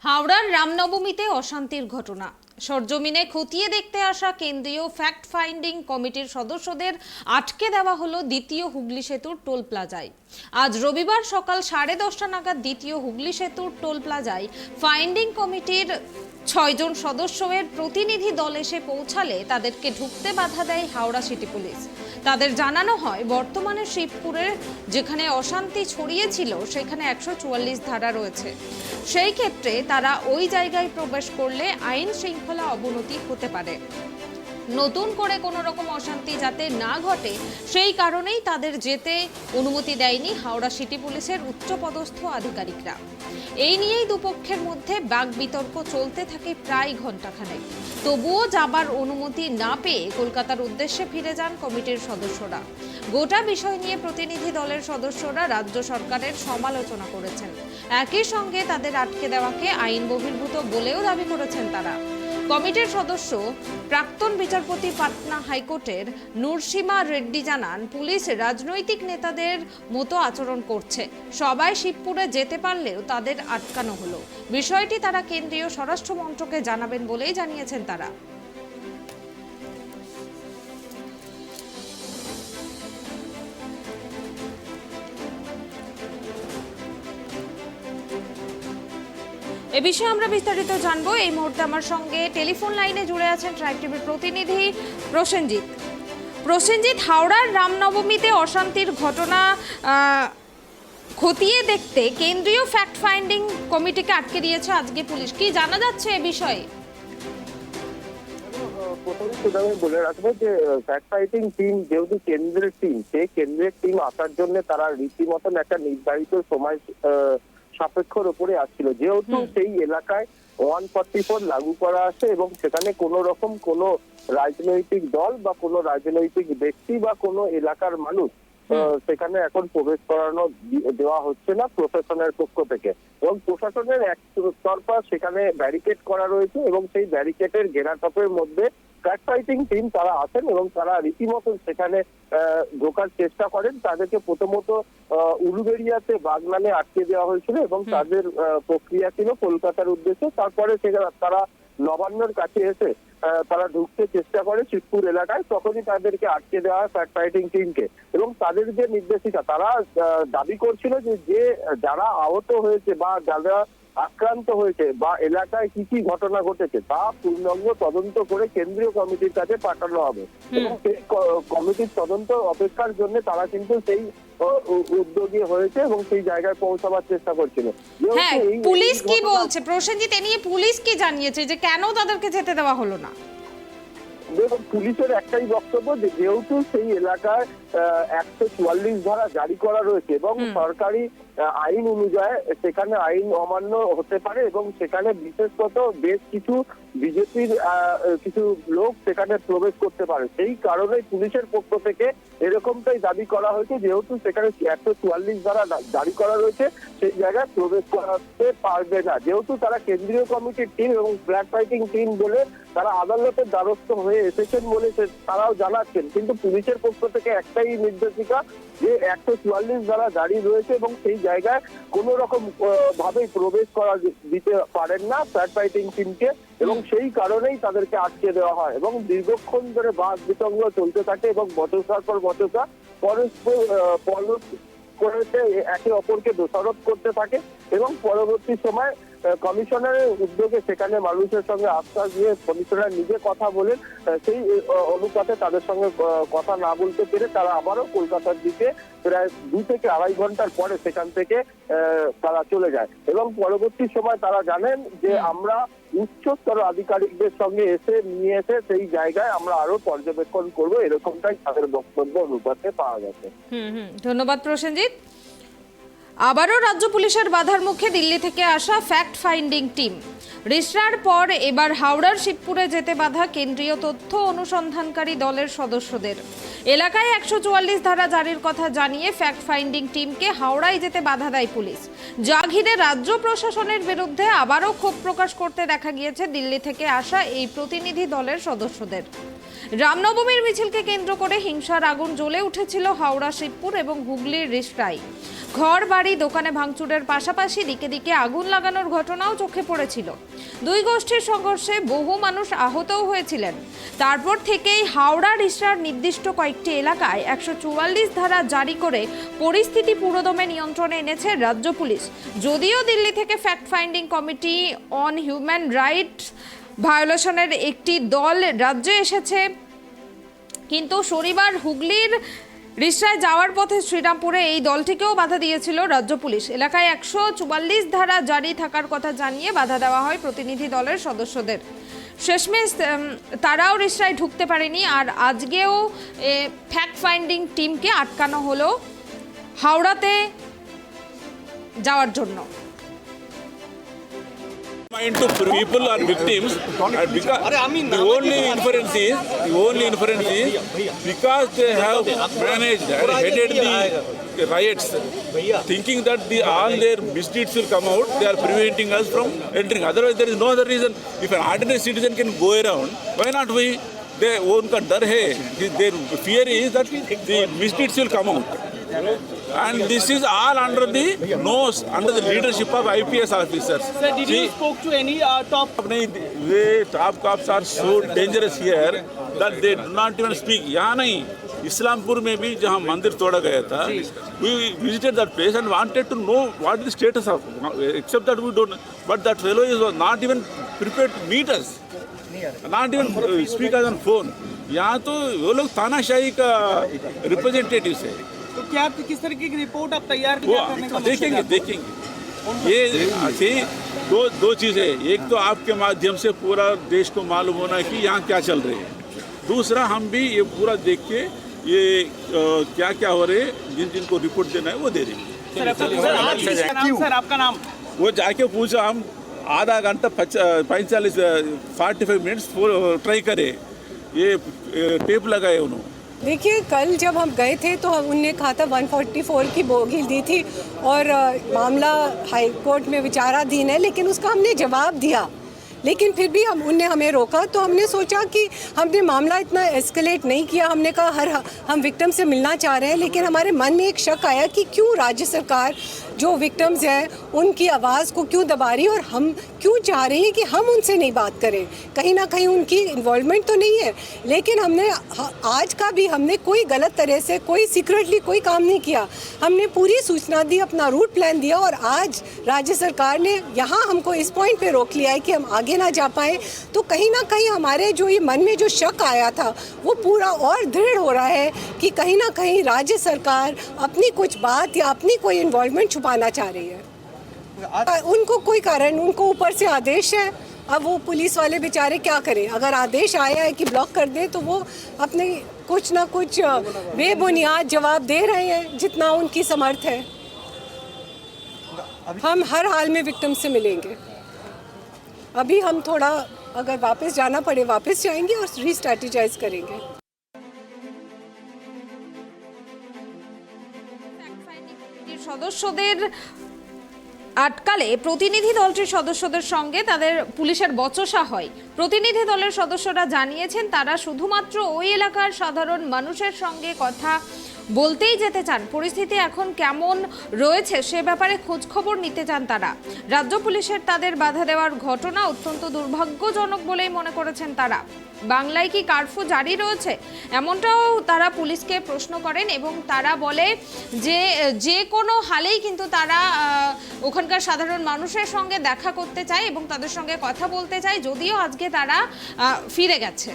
হাওড়ার রামনবমীতে অশান্তির ঘটনা। সরজমিনে খতিয়ে দেখতে আসা কেন্দ্রীয় ফ্যাক্ট ফাইন্ডিং কমিটির সদস্যদের আটকে দেওয়া হলো দ্বিতীয় হুগলি সেতুর টোল প্লাজায়। আজ রবিবার সকাল 10:30 নাগাদ দ্বিতীয় হুগলি সেতুর টোল প্লাজায় ফাইন্ডিং কমিটির 6 জন সদস্যের প্রতিনিধি দল এসে পৌঁছালে তাদেরকে ঢুকতে বাধা দেয় হাওড়া সিটি পুলিশ। তাদের জানানো হয়, বর্তমানে শিবপুরে যেখানে অশান্তি ছড়িয়েছিল সেখানে 144 ধারা রয়েছে। সেই ক্ষেত্রে তারা ওই জায়গায় প্রবেশ করলে আইন শৃঙ্খলা অবনতি হতে পারে। নতুন করে কোনো রকম অশান্তি যাতে না ঘটে সেই কারণেই তাদের যেতে অনুমতি দেয়নি হাওড়া সিটি পুলিশের উচ্চপদস্থ আধিকারিকরা। এই নিয়েই দুপক্ষের মধ্যে বাক বিতর্ক চলতে থাকে প্রায় ঘণ্টাখানেক। তবুও যাবার অনুমতি না পেয়ে কলকাতার উদ্দেশ্যে ফিরে যান কমিটির সদস্যরা। গোটা বিষয় নিয়ে প্রতিনিধি দলের সদস্যরা রাজ্য সরকারের সমালোচনা করেছেন। একই সঙ্গে তাদের আটকে দেওয়াকে আইন বহির্ভূত বলেও দাবি করেছেন তারা। কমিটির সদস্য প্রাক্তন বিচারপতি পাটনা হাইকোর্টের নূরসীমা রেড্ডি জানান, পুলিশ রাজনৈতিক নেতাদের মতো আচরণ করছে। সবাই শিবপুরে যেতে পারলেও তাদের আটকানো হলো। বিষয়টি তারা কেন্দ্রীয় স্বরাষ্ট্র মন্ত্রকে জানাবেন বলেই জানিয়েছেন তারা। এ বিষয়ে আমরা বিস্তারিত জানবো। এই মুহূর্তে আমার সঙ্গে টেলিফোন লাইনে জুড়ে আছেন ট্রাইব টিভির প্রতিনিধি প্রসেনজিৎ। প্রসেনজিৎ, হাওড়ার রামনবমীতে অশান্তির ঘটনা খতিয়ে দেখতে কেন্দ্রীয় ফ্যাক্ট ফাইন্ডিং কমিটিকে আটকে দিয়েছে আজকে পুলিশ। কি জানা যাচ্ছে এ বিষয়ে? প্রথমে সেটা আমি বলে রাখবো যে ফ্যাক্ট ফাইটিং টিম যেহেতু কেন্দ্রের টিম, সেই কেন্দ্রের টিম আসার জন্য তারা রীতিমতন একটা নির্ধারিত সময় সাপেক্ষর উপরে আসছিল। যেহেতু সেই এলাকায় 144 লাগু করা আছে এবং সেখানে কোনো রকম কোনো রাজনৈতিক দল বা কোনো রাজনৈতিক ব্যক্তি বা কোনো এলাকার মানুষ সেখানে এখন প্রবেশ করানো দেওয়া হচ্ছে না প্রশাসনের পক্ষ থেকে, এবং প্রশাসনের একতরফা সেখানে ব্যারিকেড করা রয়েছে এবং সেই ব্যারিকেডের ঘেরাটপের মধ্যে ফ্যাক্ট ফাইটিং টিম তারা আসেন এবং তারা রীতিমতো সেখানে ঢোকার চেষ্টা করেন। তাদেরকে প্রথমত উলুবেড়িয়াতে বাগনানে আটকে দেওয়া হয়েছিল এবং তাদের প্রক্রিয়া ছিল কলকাতার উদ্দেশ্যে। তারপরে তারা নবান্নর কাছে এসে তারা ঢুকতে চেষ্টা করে শিবপুর এলাকায়, তখনই তাদেরকে আটকে দেওয়া হয় ফ্যাক্ট ফাইটিং টিমকে। এবং তাদের যে নির্দেশিকা, তারা দাবি করছিল যে যারা আহত হয়েছে বা যারা আক্রান্ত হয়েছে বা এলাকায় কি কি ঘটনা ঘটেছে তা পূর্ণাঙ্গ তদন্ত করে কেন্দ্রীয় কমিটির কাছে পাঠানো হবে। এবং সেই কমিটির তদন্ত অপেক্ষার জন্য তারা কিন্তু সেই উদ্যোগী হয়েছে এবং সেই জায়গায় পৌঁছাবার চেষ্টা করছিল। হ্যাঁ, পুলিশ কি বলছে প্রসেনজিৎ, এ নিয়ে পুলিশ কি জানিয়েছে যে কেন তাদেরকে যেতে দেওয়া হলো না? দেখুন, পুলিশের একটাই বক্তব্য যে যেহেতু সেই এলাকায় 144 ধারা জারি করা রয়েছে এবং সরকারি আইন অনুযায়ী সেখানে আইন অমান্য হতে পারে এবং সেখানে বিশেষত বেশ কিছু বিজেপির কিছু লোক সেখানে প্রবেশ করতে পারে। সেই কারণে পুলিশের পক্ষ থেকে এরকমটাই দাবি করা হয়েছে, যেহেতু সেখানে 144 ধারা জারি করা রয়েছে সেই জায়গায় প্রবেশ করাতে পারবে না। যেহেতু তারা কেন্দ্রীয় কমিটির টিম এবং ফ্ল্যাগ ফাইটিং টিম বলে তারা আদালতের দ্বারস্থ হয়ে এসেছেন বলে তারাও জানাচ্ছেন, কিন্তু পুলিশের পক্ষ থেকে একটাই নির্দেশিকা যে 144 ধারা জারি রয়েছে এবং সেই জায়গায় কোনো রকম ভাবে প্রবেশ করা দিতে পারেন না ফ্ল্যাগ ফাইটিং টিমকে, এবং সেই কারণেই তাদেরকে আটকে দেওয়া হয়। এবং দীর্ঘক্ষণ ধরে বাক বিতর্ক চলতে থাকে এবং বচসার পর বচসা পরস্পর করেছে, একে অপরকে দোষারোপ করতে থাকে এবং পরবর্তী সময় কমিশনারের উদ্যোগে সেখানে মানুষের সঙ্গে আস্থা দিয়ে কমিশনার নিজে কথা বলেন। সেই অনুপাতে তাদের সঙ্গে কথা না বলতে পেরে তারা আবারও কলকাতার দিকে প্রায় 2 থেকে 2.5 ঘন্টার পরে সেখান থেকে তারা চলে যায়। এবং পরবর্তী সময় তারা জানেন যে আমরা উচ্চস্তর আধিকারিকদের সঙ্গে নিয়ে এসে সেই জায়গায় আমরা আরো পর্যবেক্ষণ করব, এরকমটাই তাদের বক্তব্য অনুপাতে পাওয়া গেছে। ধন্যবাদ প্রসেনজিৎ। আবারও রাজ্য পুলিশের বাধার মুখে দিল্লি থেকে আসা ফ্যাক্ট ফাইন্ডিং টিম। রিসরার পর এবার হাওড়ার শিবপুরে যেতে বাধা কেন্দ্রীয় তথ্য অনুসন্ধানকারী দলের সদস্যদের। এলাকায় 144 ধারা জারির কথা জানিয়ে ফ্যাক্ট ফাইন্ডিং টিমকে হাওড়ায় যেতে বাধা দেয় পুলিশ। যা ঘিরে রাজ্য প্রশাসনের বিরুদ্ধে আবারও ক্ষোভ প্রকাশ করতে দেখা গিয়েছে দিল্লি থেকে আসা এই প্রতিনিধি দলের সদস্যদের। রামনবমীর মিছিলকে কেন্দ্র করে হিংসার আগুন জ্বলে উঠেছিল হাওড়া শিবপুর এবং হুগলির রিসরায়। ঘর বাড়ি দোকানে ভাঙচুরের পাশাপাশি দিকে দিকে আগুন লাগানোর ঘটনাও চোখে পড়েছিল। দুই গোষ্ঠীর সংঘর্ষে বহু মানুষ আহতও হয়েছিলেন। তারপর থেকেই হাওড়া রিসরার নির্দিষ্ট কয়েকটি এলাকায় 144 ধারা জারি করে পরিস্থিতি পুরোদমে নিয়ন্ত্রণে এনেছে রাজ্য পুলিশ। যদিও দিল্লি থেকে fact finding committee on human rights ভায়োলেশনের একটি দল রাজ্যে এসেছে, কিন্তু শনিবার হুগলির রিসরায় যাওয়ার পথে শ্রীরামপুরে এই দলটিকেও বাধা দিয়েছিল রাজ্য পুলিশ। এলাকায় 144 ধারা জারি থাকার কথা জানিয়ে বাধা দেওয়া হয় প্রতিনিধি দলের সদস্যদের। শেষমেশ তারাও রিসরায় ঢুকতে পারেনি। আর আজকেও ফ্যাক্ট ফাইন্ডিং টিমকে আটকানো হলো হাওড়াতে যাওয়ার জন্য। Into people or victims, and because the only inference is because they have managed and headed the riots, thinking that all their misdeeds will come out, they are preventing us from entering. Otherwise, there is no other reason. If an ordinary citizen can go around, why not we? They उनका डर है, their fear is that the misdeeds will come out. And this is all under the nose, under the leadership of IPS officers. Sir, did you spoke to any top? The top cops are so dangerous here that they do not even speak. यहाँ नहीं, इस्लामपुर में भी जहाँ मंदिर तोड़ा गया था, we visited that place and wanted to know what is the status of. Except that we don't, but that fellow is not even prepared to meet us. Not even speak us on phone. यहाँ तो वो लोग तानाशाही का representatives है। तो क्या किस तरीके की रिपोर्ट आप तैयार करने का देखेंगे ये ऐसे दो चीज़ें। एक तो आपके माध्यम से पूरा देश को मालूम होना है कि यहाँ क्या चल रही है। दूसरा हम भी ये पूरा देख के ये क्या क्या हो रहे हैं, जिनको रिपोर्ट देना है वो दे देंगे। सर आपका नाम? वो जाके पूछा, हम आधा घंटा 45 मिनट्स ट्राई करे, ये टेप लगाए उन्होंने। देखिए, कल जब हम गए थे तो उनने कहा था 144 की बोगी दी थी और मामला हाई कोर्ट में विचाराधीन है, लेकिन उसका हमने जवाब दिया। लेकिन फिर भी उनने हमें रोका, तो हमने सोचा कि हमने मामला इतना एस्केलेट नहीं किया। हमने कहा हम विक्टिम से मिलना चाह रहे हैं, लेकिन हमारे मन में एक शक आया कि क्यों राज्य सरकार जो विक्टिम्स हैं उनकी आवाज़ को क्यों दबा रही है और हम क्यों चाह रही हैं कि हम उनसे नहीं बात करें। कहीं ना कहीं उनकी इन्वॉल्वमेंट तो नहीं है, लेकिन हमने आज का भी हमने कोई गलत तरह से कोई सीक्रेटली कोई काम नहीं किया। हमने पूरी सूचना दी, अपना रूट प्लान दिया और आज राज्य सरकार ने यहाँ हमको इस पॉइंट पे रोक लिया है कि हम आगे ना जा पाए। तो कहीं ना कहीं हमारे जो ये मन में जो शक आया था वो पूरा और दृढ़ हो रहा है कि कहीं ना कहीं राज्य सरकार अपनी कुछ बात या अपनी कोई इन्वॉल्वमेंट छुपाना चाह रही है। उनको कोई कारण, उनको ऊपर से आदेश है। अब वो पुलिस वाले बेचारे क्या करें? अगर आदेश आया है कि ब्लॉक कर दे तो वो अपने कुछ ना कुछ बेबुनियाद जवाब दे रहे हैं जितना उनकी समर्थ है। हम हर हाल में विक्टिम से मिलेंगे। अभी हम थोड़ा अगर वापस जाना पड़े वापस जाएंगे और रीस्ट्रैटेजाइज करेंगे। সদস্যদের আটকালে প্রতিনিধি দলটির সদস্যদের সঙ্গে তাদের পুলিশের বচসা হয়। প্রতিনিধি দলের সদস্যরা জানিয়েছেন তারা শুধুমাত্র ওই এলাকার সাধারণ মানুষের সঙ্গে কথা বলতেই যেতে চান। পরিস্থিতি এখন কেমন রয়েছে সে ব্যাপারে খোঁজ খবর নিতে চান তারা। রাজ্য পুলিশের তাদের বাধা দেওয়ার ঘটনা অত্যন্ত দুর্ভাগ্যজনক বলেই মনে করেছেন তারা। বাংলায় কি কারফিউ জারি রয়েছে, এমনটাও তারা পুলিশকে প্রশ্ন করেন এবং তারা বলে যে কোনো হালেই কিন্তু তারা ওখানকার সাধারণ মানুষের সঙ্গে দেখা করতে চায় এবং তাদের সঙ্গে কথা বলতে চায়, যদিও আজকে তারা ফিরে গেছে।